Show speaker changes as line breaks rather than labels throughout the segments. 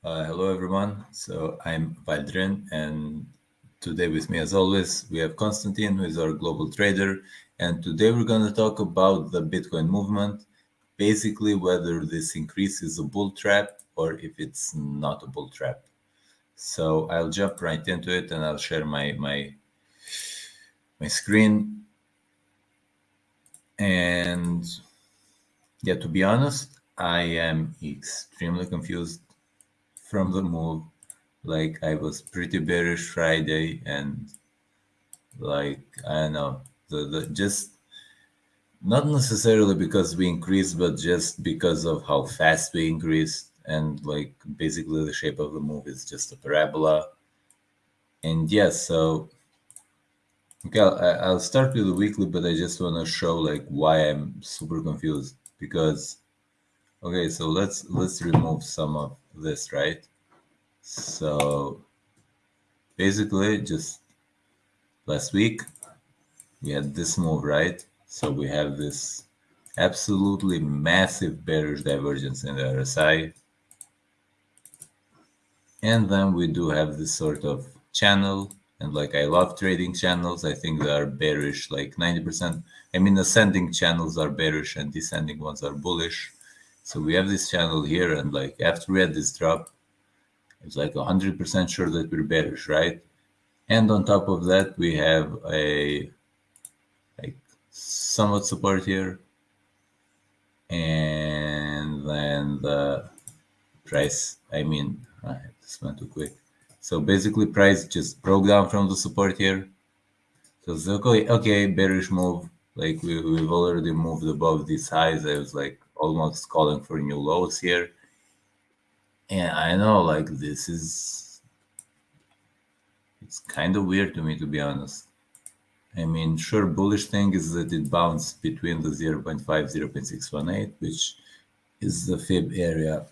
Hello, everyone. So I'm Valdrin, and today with me, as always, we have Konstantin, who is our global trader. And today we're going to talk about the Bitcoin movement, basically whether this increase is a bull trap or if it's not a bull trap. So I'll jump right into it, and I'll share my screen. And yeah, to be honest, I am extremely confused from the move. Like I was pretty bearish Friday, and like I don't know, the just not necessarily because we increased, but just because of how fast we increased, and like basically the shape of the move is just a parabola. And yes, so okay, I'll start with the weekly, but I just want to show like why I'm super confused because okay, so let's remove some of this, right? So basically, just last week we had this move, right? So we have this absolutely massive bearish divergence in the RSI. And then we do have this sort of channel. And like I love trading channels. I think they are bearish, like 90%. I mean, ascending channels are bearish and descending ones are bullish. So we have this channel here, and like after we had this drop, it's like 100% sure that we're bearish, right? And on top of that, we have a like somewhat support here, and then the price, this went too quick. So basically price just broke down from the support here. So it's okay, bearish move. Like we've already moved above these highs. I was like almost calling for new lows here. And I know like it's kind of weird to me, to be honest. I mean, sure, bullish thing is that it bounced between the 0.5, 0.618, which is the fib area.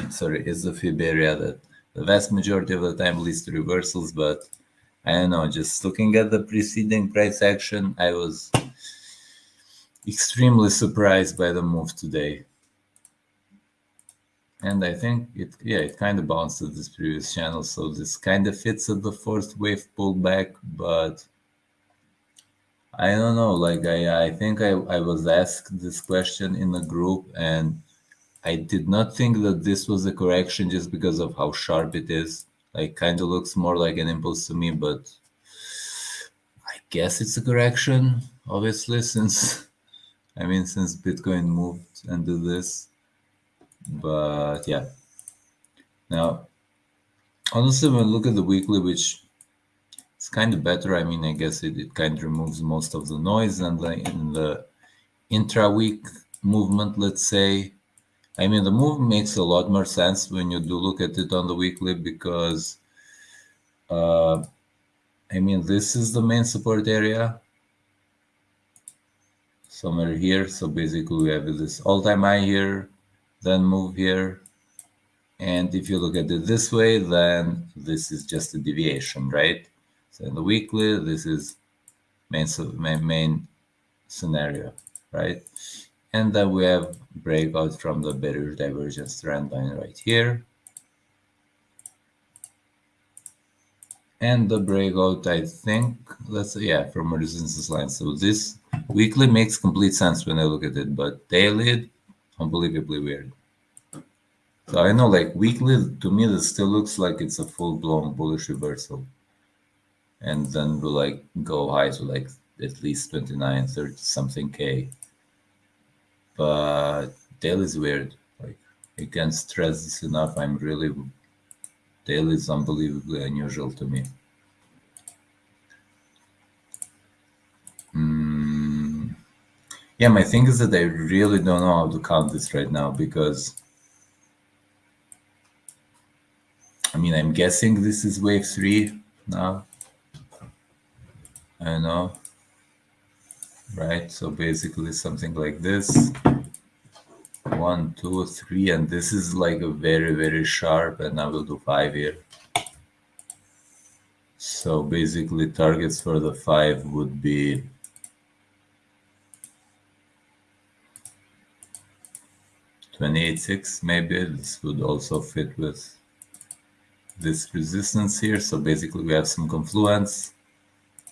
Sorry, is the fib area that the vast majority of the time leads to reversals. But I don't know, just looking at the preceding price action, I was extremely surprised by the move today. And I think it kind of bounced at this previous channel, so this kind of fits at the first wave pullback, but I don't know, like I think I was asked this question in a group, and I did not think that this was a correction just because of how sharp it is. Like, kind of looks more like an impulse to me, but I guess it's a correction, obviously, since since Bitcoin moved and did this. But yeah, now honestly, when I look at the weekly, which is kind of better, I guess it kind of removes most of the noise, and in the intra-week movement, let's say, the move makes a lot more sense when you do look at it on the weekly because, uh, this is the main support area somewhere here. So basically, we have this all-time high here, then move here. And if you look at it this way, then this is just a deviation, right? So in the weekly, this is main scenario, right? And then we have breakout from the bearish divergence trend line right here. And the breakout, I think, let's say, yeah, from a resistance line. So this weekly makes complete sense when I look at it, but daily, unbelievably weird. So I know, like, weekly, to me, this still looks like it's a full-blown bullish reversal. And then we'll, like, go high to, like, at least 29, 30 something K. But daily is weird. Like, I can't stress this enough. Daily is unbelievably unusual to me. Yeah, my thing is that I really don't know how to count this right now because, I'm guessing this is wave 3 now. I don't know. Right? So basically something like this. 1, 2, 3, and this is like a very, very sharp, and I will do 5 here. So basically targets for the 5 would be 28.6 maybe. This would also fit with this resistance here. So basically we have some confluence,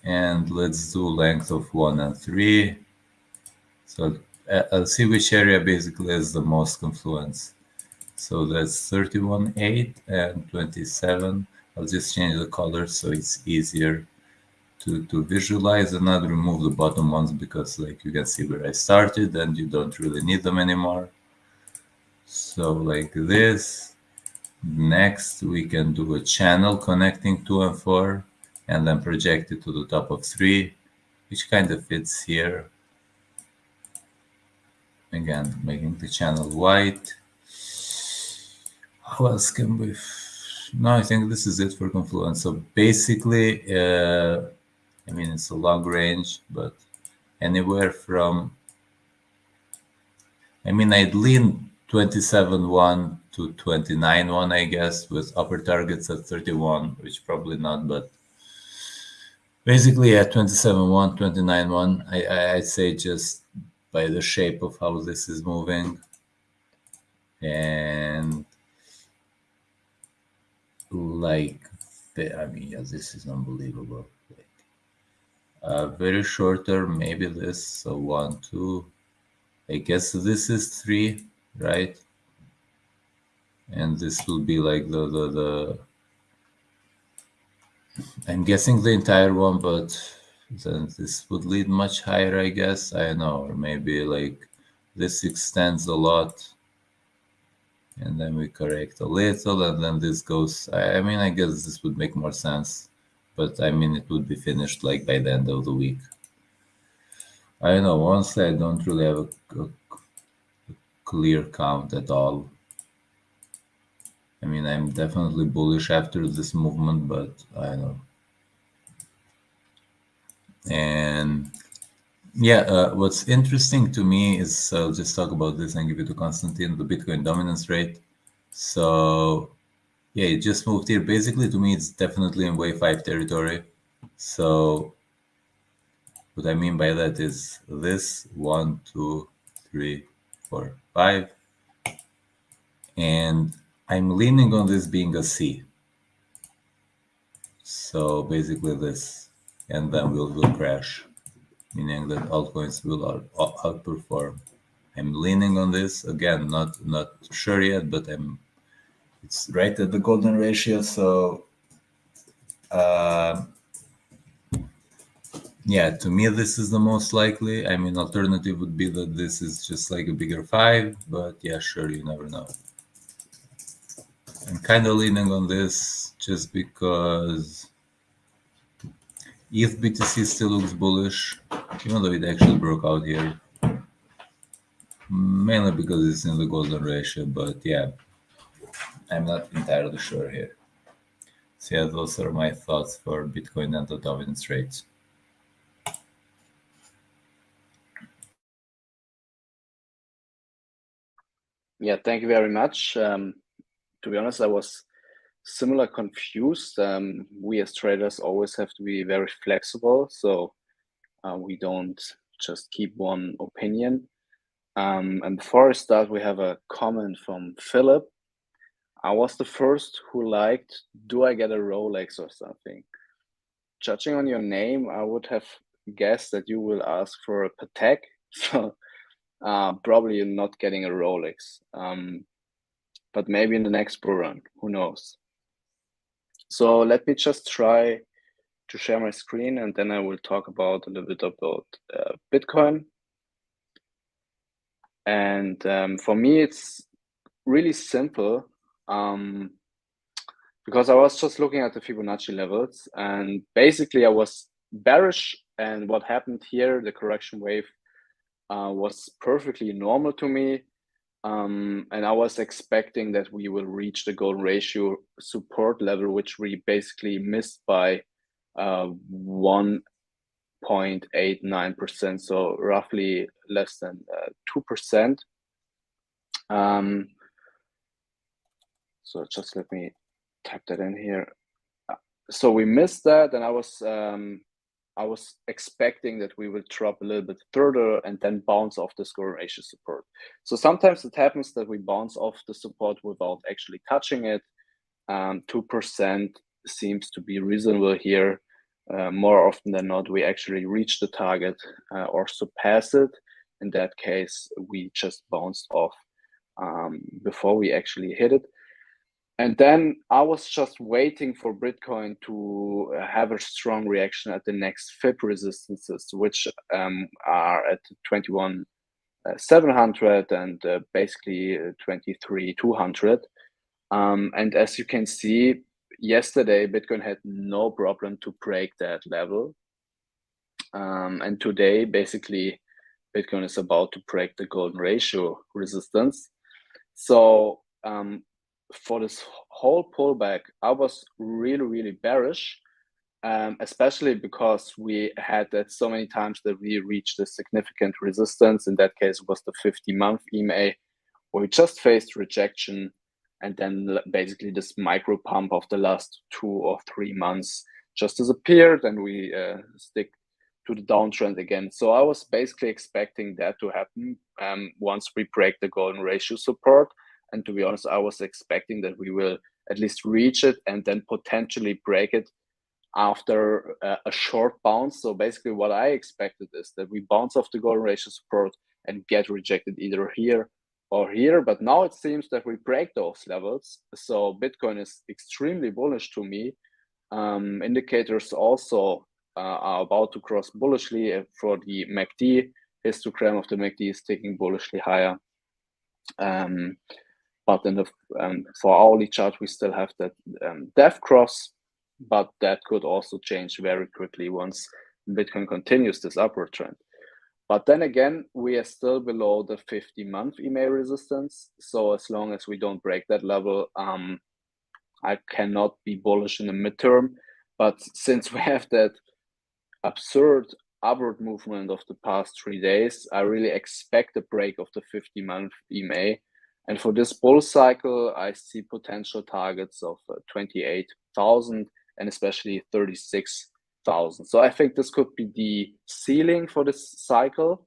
and let's do length of 1 and 3. So I'll see which area basically has the most confluence. So that's 31.8 and 27. I'll just change the color so it's easier to visualize, and not remove the bottom ones because like you can see where I started and you don't really need them anymore. So like this. Next we can do a channel connecting 2 and 4 and then project it to the top of 3, which kind of fits here. Again, making the channel white. How else can we? No, I think this is it for confluence. So basically, I mean, it's a long range, but anywhere from, I mean, I'd lean 27.1 to 29.1, I guess, with upper targets at 31, which probably not, but basically at 27.1, 29.1, I'd say just by the shape of how this is moving. And like, I mean, yeah, this is unbelievable. Very short term, maybe this, so 1, 2, I guess this is 3, right? And this will be like the I'm guessing the entire one, but then this would lead much higher, I guess. I don't know, or maybe like this extends a lot and then we correct a little and then this goes. I mean, I guess this would make more sense, but I mean, it would be finished like by the end of the week. I don't know, honestly, I don't really have a clear count at all. I mean, I'm definitely bullish after this movement, but I don't know. And yeah, what's interesting to me is, I'll just talk about this and give it to Konstantin, the Bitcoin dominance rate. So yeah, it just moved here. Basically, to me, it's definitely in wave 5 territory. So what I mean by that is this 1, 2, 3, 4, 5. And I'm leaning on this being a C. So basically this, and then will crash, meaning that altcoins will outperform. I'm leaning on this again, not sure yet, but it's right at the golden ratio. So yeah, to me this is the most likely. I mean, alternative would be that this is just like a bigger 5, but yeah, sure, you never know. I'm kind of leaning on this just because ETH BTC still looks bullish, even though it actually broke out here. Mainly because it's in the golden ratio, but yeah, I'm not entirely sure here. So yeah, those are my thoughts for Bitcoin and the dominance rates.
Yeah, thank you very much. To be honest, I was similar confused. We as traders always have to be very flexible, so we don't just keep one opinion. And before I start, we have a comment from Philip. I was the first who liked, do I get a Rolex or something? Judging on your name, I would have guessed that you will ask for a Patek, so probably you're not getting a Rolex. But maybe in the next bull run, who knows? So let me just try to share my screen, and then I will talk about a little bit about Bitcoin. And for me, it's really simple because I was just looking at the Fibonacci levels, and basically I was bearish, and what happened here, the correction wave was perfectly normal to me. And I was expecting that we will reach the golden ratio support level, which we basically missed by 1.89%, so roughly less than 2%. So just let me type that in here. So we missed that, and I was expecting that we will drop a little bit further and then bounce off this golden ratio support. So sometimes it happens that we bounce off the support without actually touching it. 2% seems to be reasonable here. More often than not, we actually reach the target or surpass it. In that case, we just bounced off before we actually hit it. And then I was just waiting for Bitcoin to have a strong reaction at the next FIB resistances, which are at 21,700 and basically 23,200. And as you can see, yesterday Bitcoin had no problem to break that level. And today, basically, Bitcoin is about to break the golden ratio resistance. So for this whole pullback, I was really, really bearish, especially because we had that so many times that we reached a significant resistance. In that case, it was the 50-month EMA, where we just faced rejection, and then basically this micro pump of the last 2 or 3 months just disappeared, and we stick to the downtrend again. So I was basically expecting that to happen once we break the golden ratio support. And to be honest, I was expecting that we will at least reach it and then potentially break it after a short bounce. So basically what I expected is that we bounce off the golden ratio support and get rejected either here or here. But now it seems that we break those levels. So Bitcoin is extremely bullish to me. Indicators also are about to cross bullishly for the MACD. Histogram of the MACD is ticking bullishly higher. But in the for hourly chart, we still have that death cross, but that could also change very quickly once Bitcoin continues this upward trend. But then again, we are still below the 50-month EMA resistance. So as long as we don't break that level, I cannot be bullish in the midterm. But since we have that absurd upward movement of the past 3 days, I really expect a break of the 50-month EMA. And for this bull cycle, I see potential targets of 28,000 and especially 36,000. So I think this could be the ceiling for this cycle,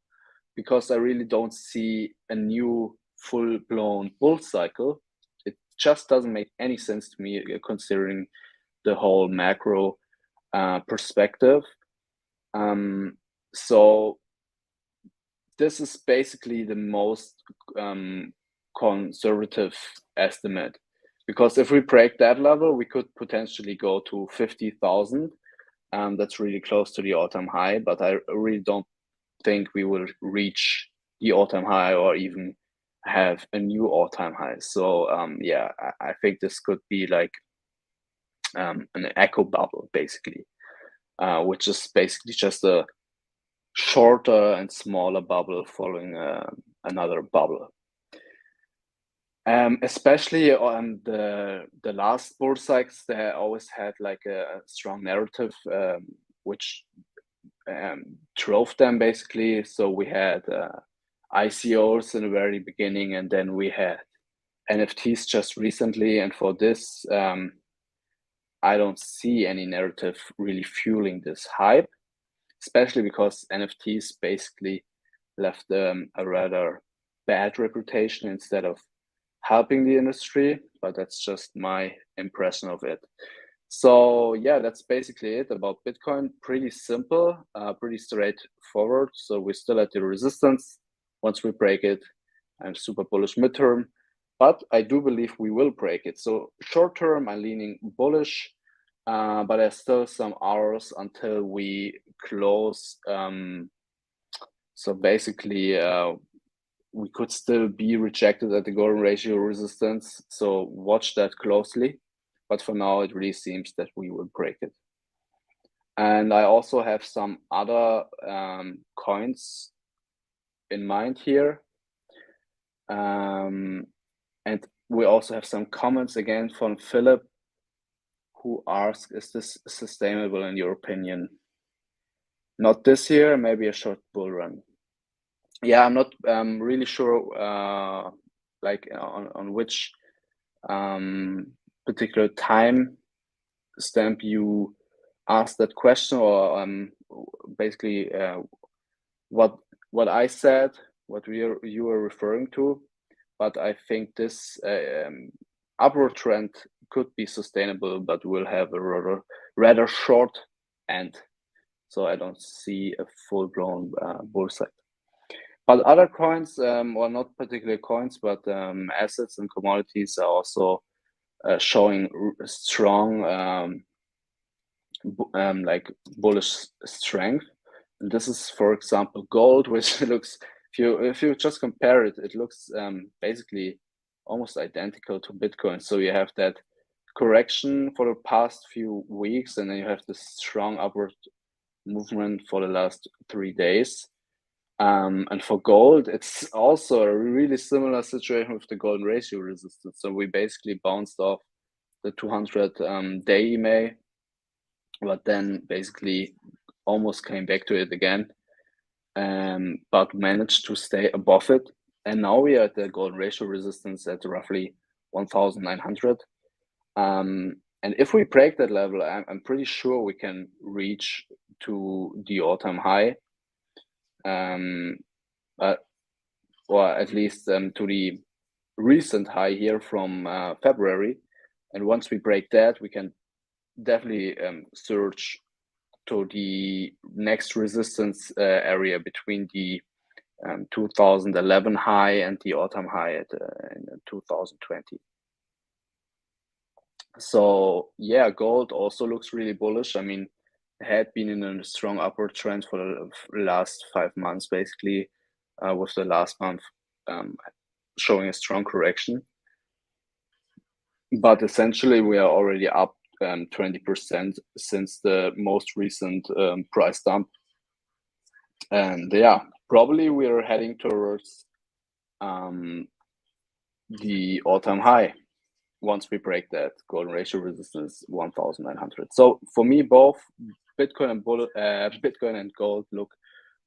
because I really don't see a new full-blown bull cycle. It just doesn't make any sense to me, considering the whole macro perspective. So this is basically the most conservative estimate, because if we break that level, we could potentially go to 50,000. That's really close to the all-time high, but I really don't think we will reach the all-time high or even have a new all-time high. So yeah, I think this could be like an echo bubble, basically, which is basically just a shorter and smaller bubble following another bubble. Especially on the last bull cycles, they always had like a strong narrative, which drove them basically. So we had ICOs in the very beginning, and then we had NFTs just recently. And for this, I don't see any narrative really fueling this hype, especially because NFTs basically left a rather bad reputation instead of helping the industry, but that's just my impression of it. So yeah, that's basically it about Bitcoin. Pretty simple, pretty straightforward. So we're still at the resistance. Once we break it, I'm super bullish midterm, but I do believe we will break it. So short term, I'm leaning bullish, but there's still some hours until we close. So basically, we could still be rejected at the golden ratio resistance. So watch that closely. But for now, it really seems that we will break it. And I also have some other coins in mind here. And we also have some comments again from Philip, who asks, is this sustainable in your opinion? Not this year, maybe a short bull run. Yeah, I'm not really sure like on which particular time stamp you asked that question, or basically what I said, what you were referring to. But I think this upward trend could be sustainable, but will have a rather short end. So I don't see a full-blown bull cycle. But other coins, or not particularly coins, but assets and commodities are also showing strong like bullish strength. And this is, for example, gold, which looks, if you just compare it, it looks basically almost identical to Bitcoin. So you have that correction for the past few weeks, and then you have this strong upward movement for the last 3 days. And for gold, it's also a really similar situation with the golden ratio resistance. So we basically bounced off the 200 day EMA, but then basically almost came back to it again, but managed to stay above it. And now we are at the golden ratio resistance at roughly 1,900. And if we break that level, I'm pretty sure we can reach to the all-time high, or at least to the recent high here from February. And once we break that, we can definitely surge to the next resistance area between the 2011 high and the all-time high in 2020. So yeah, gold also looks really bullish. I mean, it had been in a strong upward trend for the last 5 months, basically, with the last month showing a strong correction. But essentially, we are already up 20% since the most recent price dump. And yeah, probably we are heading towards the all-time high once we break that golden ratio resistance 1,900. So for me, both Bitcoin and gold look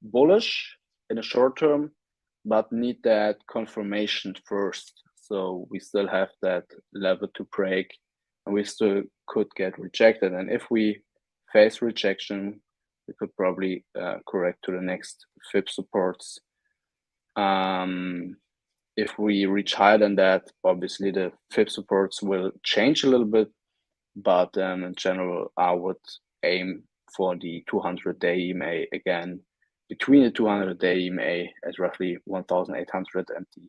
bullish in the short term, but need that confirmation first. So we still have that level to break, and we still could get rejected. And if we face rejection, we could probably correct to the next fib supports. If we reach higher than that, obviously the fib supports will change a little bit, but in general, I would aim for the 200-day EMA again, between the 200-day EMA at roughly 1,800 and the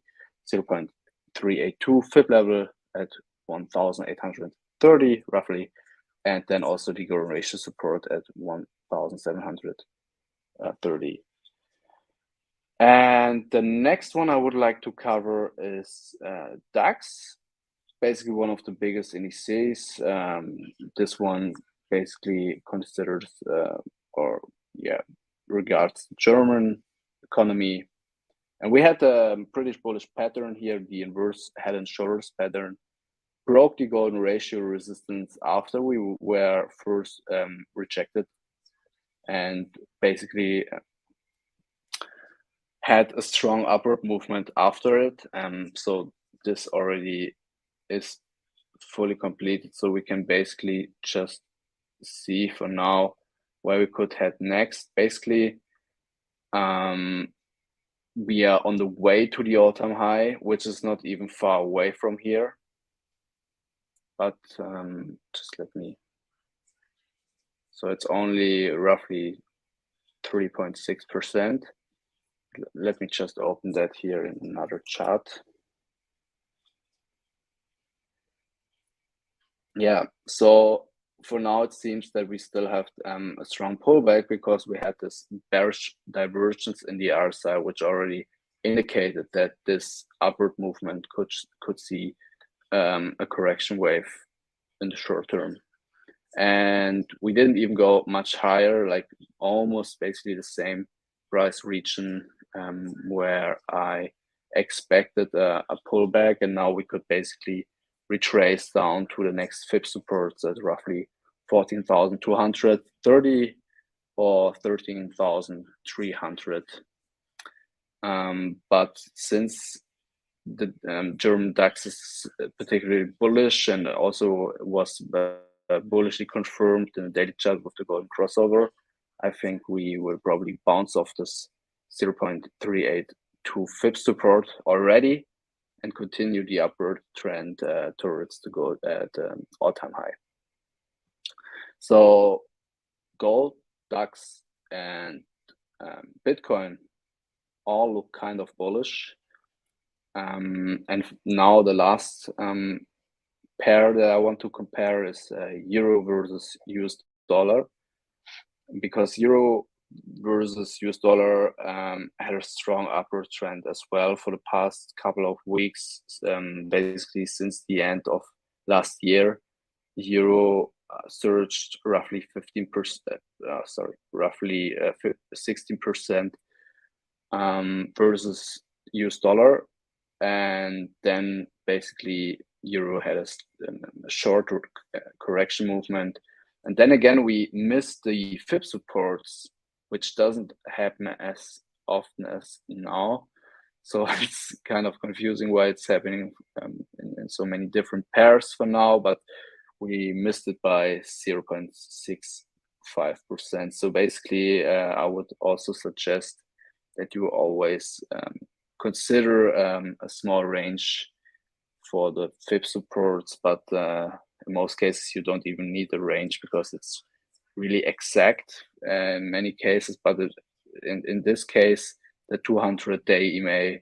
0.382 fib level at 1,830 roughly, and then also the golden ratio support at 1,730. And the next one I would like to cover is DAX, basically one of the biggest indices. This one basically considers regards the German economy. And we had a pretty bullish pattern here, the inverse head and shoulders pattern. Broke the golden ratio resistance after we were first rejected, and basically had a strong upward movement after it. So this already is fully completed. So we can basically just see for now where we could head next. Basically, we are on the way to the all-time high, which is not even far away from here. But just let me. So it's only roughly 3.6%. Let me just open that here in another chart. Yeah, so for now it seems that we still have a strong pullback because we had this bearish divergence in the RSI, which already indicated that this upward movement could see a correction wave in the short term. And we didn't even go much higher, like almost basically the same price region where I expected a pullback, and now we could basically retrace down to the next fib supports at roughly 14,230 or 13,300. But since the German DAX is particularly bullish and also was bullishly confirmed in the daily chart with the golden crossover, I think we will probably bounce off this 0.382 fib support already, and continue the upward trend towards the gold at all-time high. So gold, DAX, and Bitcoin all look kind of bullish. And now the last pair that I want to compare is euro versus US dollar, because euro versus US dollar had a strong upward trend as well for the past couple of weeks, basically since the end of last year. Euro surged roughly 15%, roughly 16% versus US dollar, and then basically euro had a short correction movement, and then again we missed the FIB supports, which doesn't happen as often as now. So it's kind of confusing why it's happening in so many different pairs for now, but we missed it by 0.65%. So basically, I would also suggest that you always consider a small range for the FIB supports, but in most cases you don't even need a range because it's really exact in many cases. But in this case, the 200-day EMA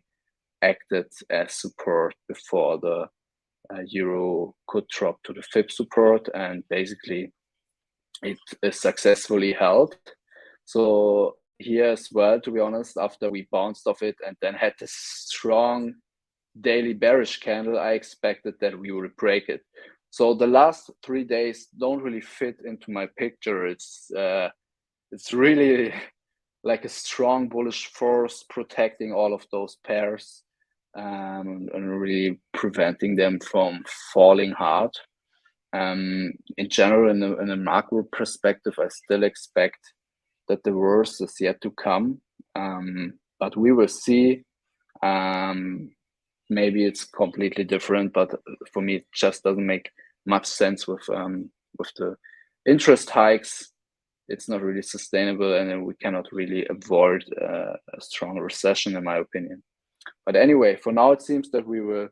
acted as support before the euro could drop to the FIB support, and basically it is successfully held. So here as well, to be honest, after we bounced off it and then had this strong daily bearish candle, I expected that we would break it. So the last 3 days don't really fit into my picture. It's really like a strong bullish force protecting all of those pairs and really preventing them from falling hard. In general, in a macro perspective, I still expect that the worst is yet to come, but we will see. Maybe it's completely different, but for me, it just doesn't make much sense with the interest hikes. It's not really sustainable, and we cannot really avoid a strong recession, in my opinion. But anyway, for now, it seems that we will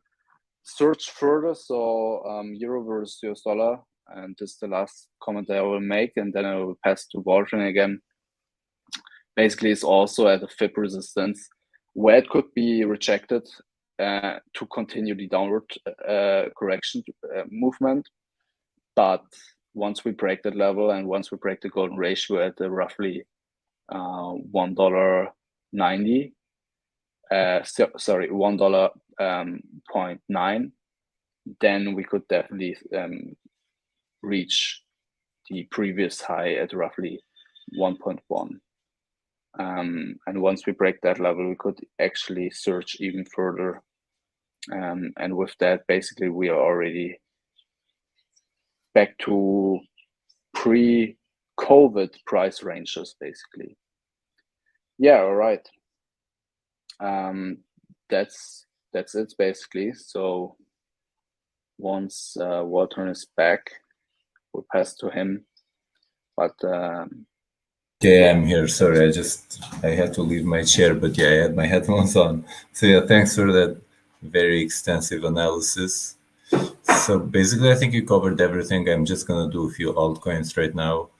search further. So euro versus US dollar, and this is the last comment that I will make, and then I will pass to Valdrin again. Basically, it's also at a FIB resistance where it could be rejected to continue the downward correction movement. But once we break that level and once we break the golden ratio at roughly $1.90, sorry, $1.9, then we could definitely reach the previous high at roughly 1.1. And once we break that level, we could actually surge even further. And with that, basically, we are already back to pre-COVID price ranges, basically. Yeah, all right. That's it, basically. So once Valdrin is back, we'll pass to him. But
yeah, I'm here. Sorry, I had to leave my chair, but yeah, I had my headphones on. So yeah, thanks for that very extensive analysis. So basically, I think you covered everything. I'm just gonna do a few altcoins right now.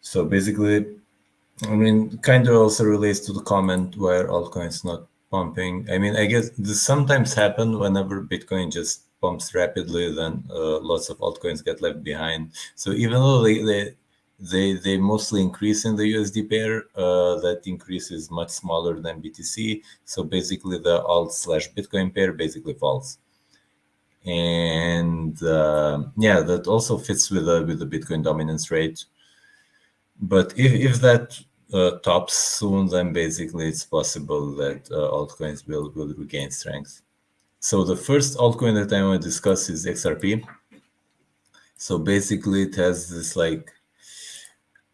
So basically, I mean, kind of also relates to the comment where altcoins not pumping. I mean, I guess this sometimes happen whenever Bitcoin just pumps rapidly, then lots of altcoins get left behind. So even though they mostly increase in the USD pair, that increase is much smaller than BTC. So basically the alt/Bitcoin pair basically falls. And yeah, that also fits with the Bitcoin dominance rate. But if that tops soon, then basically it's possible that altcoins will regain strength. So the first altcoin that I want to discuss is XRP. So basically it has this like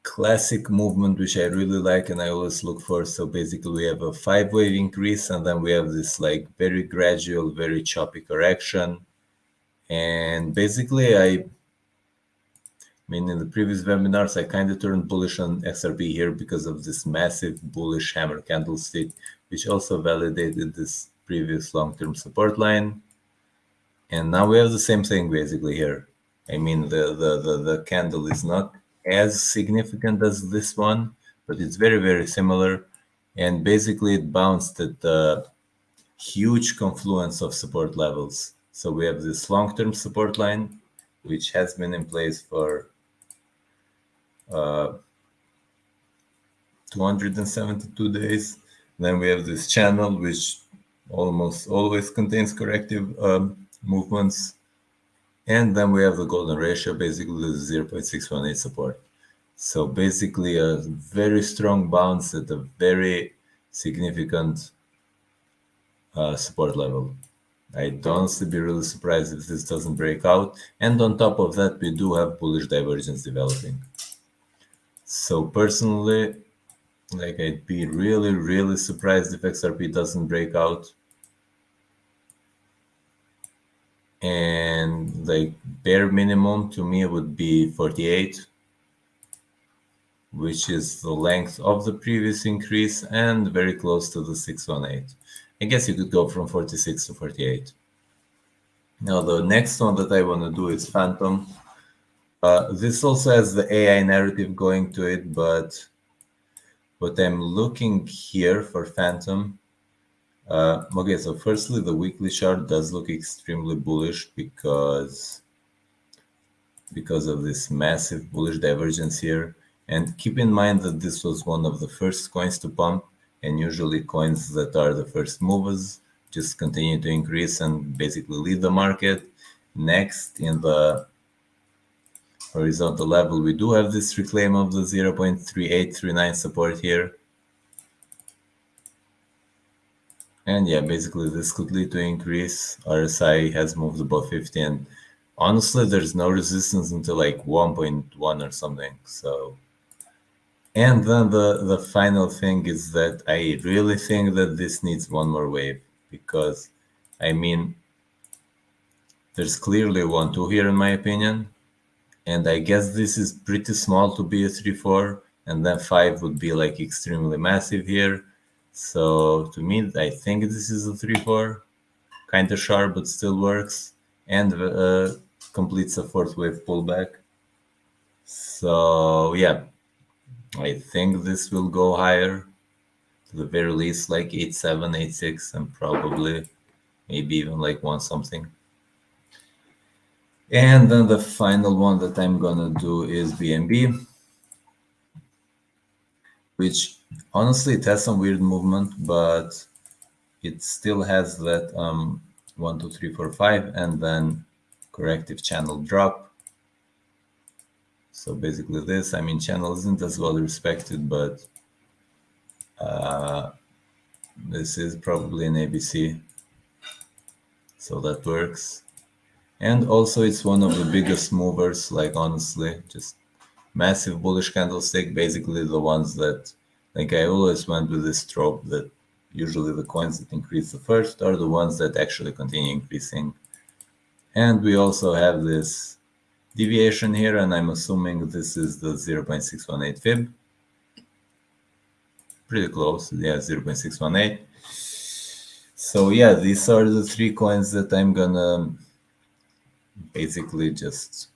classic movement which I really like and I always look for. So basically we have a 5-wave increase and then we have this like very gradual, very choppy correction. And basically I mean, in the previous webinars, I kind of turned bullish on XRP here because of this massive bullish hammer candlestick, which also validated this previous long-term support line. And now we have the same thing basically here. I mean, the candle is not as significant as this one, but it's very, very similar. And basically it bounced at the huge confluence of support levels. So we have this long-term support line, which has been in place for 272 days. Then we have this channel, which almost always contains corrective movements. And then we have the golden ratio, basically the 0.618 support. So basically a very strong bounce at a very significant support level. I'd honestly be really surprised if this doesn't break out. And on top of that, we do have bullish divergence developing. So personally, like I'd be really, really surprised if XRP doesn't break out. And like bare minimum to me would be 48, which is the length of the previous increase and very close to the 618. I guess you could go from 46 to 48. Now the next one that I want to do is Phantom. This also has the AI narrative going to it, but what I'm looking here for Phantom. Okay, so firstly, the weekly chart does look extremely bullish because of this massive bullish divergence here. And keep in mind that this was one of the first coins to pump, and usually coins that are the first movers just continue to increase and basically lead the market. Next, in the horizontal level, we do have this reclaim of the 0.3839 support here. And yeah, basically this could lead to increase. RSI has moved above 50, and honestly, there's no resistance until like 1.1 or something. So, and then the final thing is that I really think that this needs one more wave, because I mean, there's clearly 1-2 here in my opinion, and I guess this is pretty small to be a 3-4, and then 5 would be like extremely massive here. So to me, I think this is a 3-4, kind of sharp, but still works, and completes a fourth wave pullback. So yeah, I think this will go higher, to the very least like 8.7, 8.6, and probably maybe even like 1 something. And then the final one that I'm gonna do is BNB, which honestly it has some weird movement, but it still has that 1, 2, 3, 4, 5, and then corrective channel drop. So basically this, I mean, channel isn't as well respected, but this is probably an ABC, so that works. And also it's one of the biggest movers, like honestly, just massive bullish candlestick, basically the ones that, like I always went with this trope that usually the coins that increase the first are the ones that actually continue increasing. And we also have this deviation here, and I'm assuming this is the 0.618 fib. Pretty close, yeah, 0.618. So yeah, these are the 3 coins that I'm gonna basically just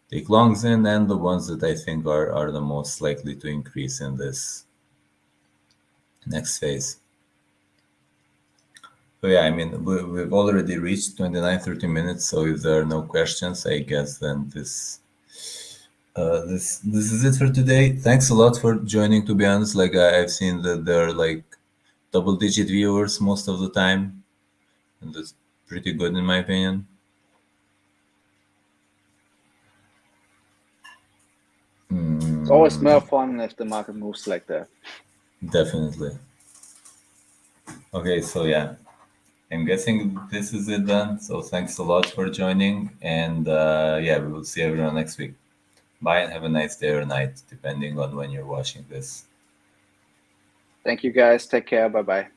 take longs in, and the ones that I think are the most likely to increase in this next phase. So yeah, I mean, we've already reached 29-30 minutes, so if there are no questions, I guess then this is it for today. Thanks a lot for joining, to be honest. Like I've seen that there are like double-digit viewers most of the time, and that's pretty good in my opinion.
It's always more fun if the market moves like that.
Definitely. Okay, so yeah, I'm guessing this is it then. So thanks a lot for joining, and yeah, we will see everyone next week. Bye, and have a nice day or night, depending on when you're watching this.
Thank you guys. Take care. Bye bye.